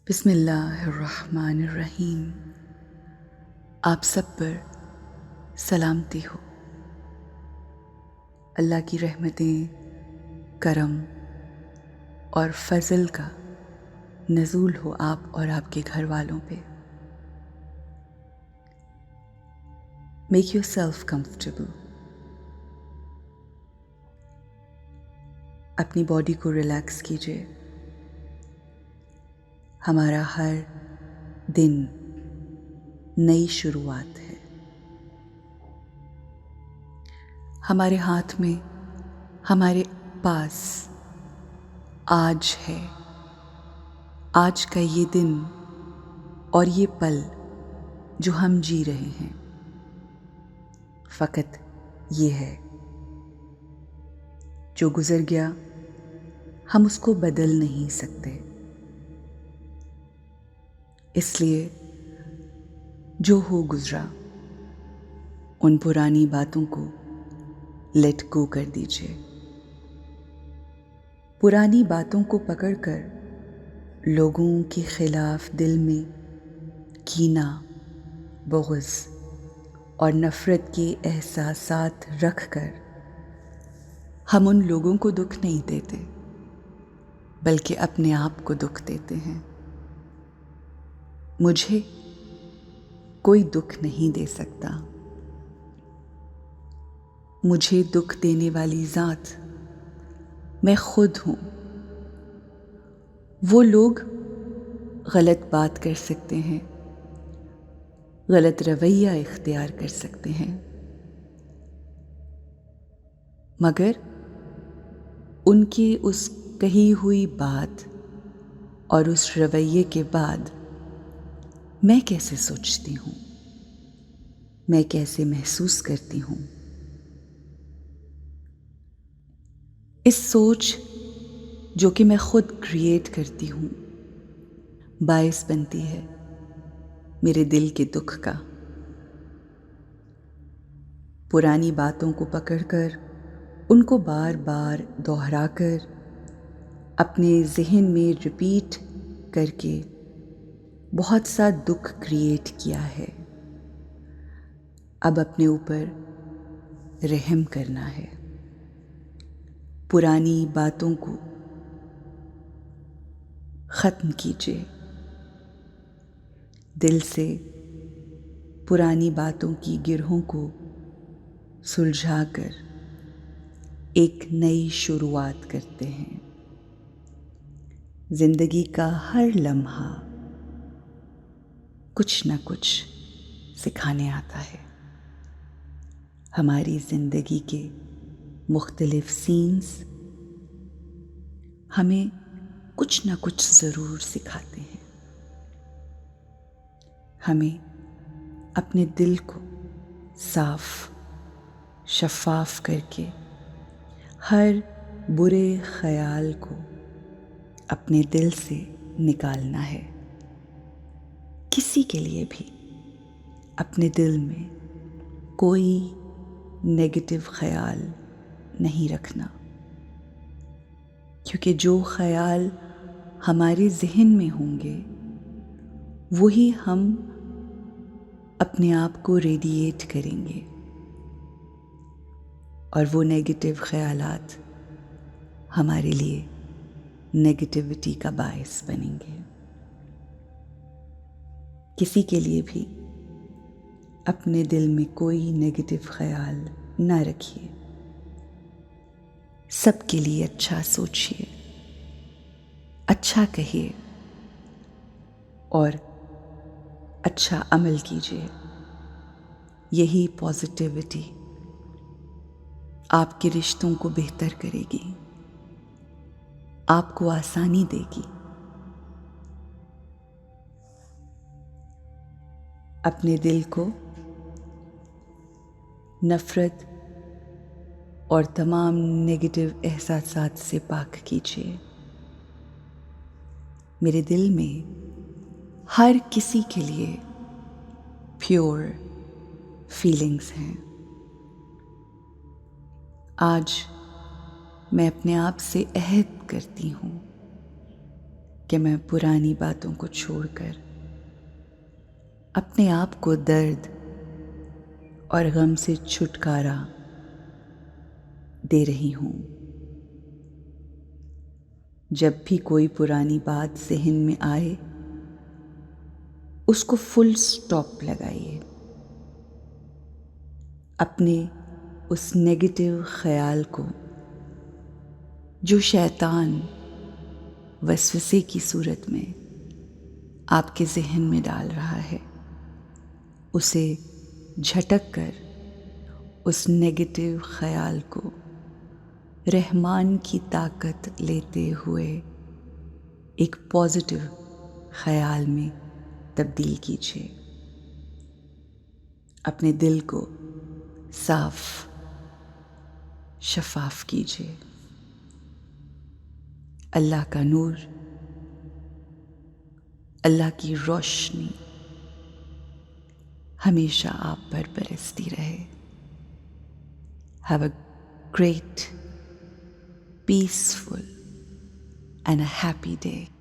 बिस्मिल्लाहिर्रहमानिर्रहीम। आप सब पर सलामती हो। अल्लाह की रहमतें, करम और फजल का नज़ूल हो आप और आपके घर वालों पे। Make your self comfortable. अपनी बॉडी को रिलैक्स कीजिए। हमारा हर दिन नई शुरुआत है। हमारे हाथ में, हमारे पास आज है। आज का ये दिन और ये पल जो हम जी रहे हैं, फ़कत ये है। जो गुज़र गया हम उसको बदल नहीं सकते। इसलिए जो हो गुज़रा, उन पुरानी बातों को लेट गो कर दीजिए। पुरानी बातों को पकड़कर लोगों के खिलाफ दिल में कीना, बुग़्ज़ और नफ़रत के एहसासात रखकर हम उन लोगों को दुख नहीं देते, बल्कि अपने आप को दुख देते हैं। मुझे कोई दुख नहीं दे सकता। मुझे दुख देने वाली ज़ात मैं खुद हूँ। वो लोग गलत बात कर सकते हैं, गलत रवैया इख्तियार कर सकते हैं, मगर उनकी उस कही हुई बात और उस रवैये के बाद मैं कैसे सोचती हूँ, मैं कैसे महसूस करती हूँ। इस सोच जो कि मैं खुद क्रिएट करती हूँ, बाइस बनती है मेरे दिल के दुख का। पुरानी बातों को पकड़कर उनको बार बार दोहराकर अपने ज़हन में रिपीट करके बहुत सा दुख क्रिएट किया है। अब अपने ऊपर रहम करना है। पुरानी बातों को ख़त्म कीजिए। दिल से पुरानी बातों की गिरहों को सुलझाकर एक नई शुरुआत करते हैं। ज़िंदगी का हर लम्हा कुछ न कुछ सिखाने आता है। हमारी ज़िंदगी के मुख्तलिफ सीन्स हमें कुछ न कुछ ज़रूर सिखाते हैं। हमें अपने दिल को साफ शफ़ाफ करके हर बुरे ख़याल को अपने दिल से निकालना है। किसी के लिए भी अपने दिल में कोई नेगेटिव ख़याल नहीं रखना, क्योंकि जो ख़याल हमारे ज़हन में होंगे वही हम अपने आप को रेडिएट करेंगे और वो नेगेटिव ख़यालात हमारे लिए नेगेटिविटी का बायस बनेंगे। किसी के लिए भी अपने दिल में कोई नेगेटिव ख़याल ना रखिए। सबके लिए अच्छा सोचिए, अच्छा कहिए और अच्छा अमल कीजिए। यही पॉजिटिविटी आपके रिश्तों को बेहतर करेगी, आपको आसानी देगी। अपने दिल को नफ़रत और तमाम नेगेटिव एहसासात से पाक कीजिए। मेरे दिल में हर किसी के लिए प्योर फीलिंग्स हैं। आज मैं अपने आप से अहद करती हूँ कि मैं पुरानी बातों को छोड़कर अपने आप को दर्द और गम से छुटकारा दे रही हूँ। जब भी कोई पुरानी बात ज़हन में आए, उसको फुल स्टॉप लगाइए। अपने उस नेगेटिव ख्याल को जो शैतान वसवसे की सूरत में आपके ज़हन में डाल रहा है, उसे झटक कर उस नेगेटिव ख्याल को रहमान की ताकत लेते हुए एक पॉजिटिव ख्याल में तब्दील कीजिए। अपने दिल को साफ शफाफ कीजिए। अल्लाह का नूर, अल्लाह की रोशनी हमेशा आप पर बरसती रहे। Have a great, peaceful and a happy day.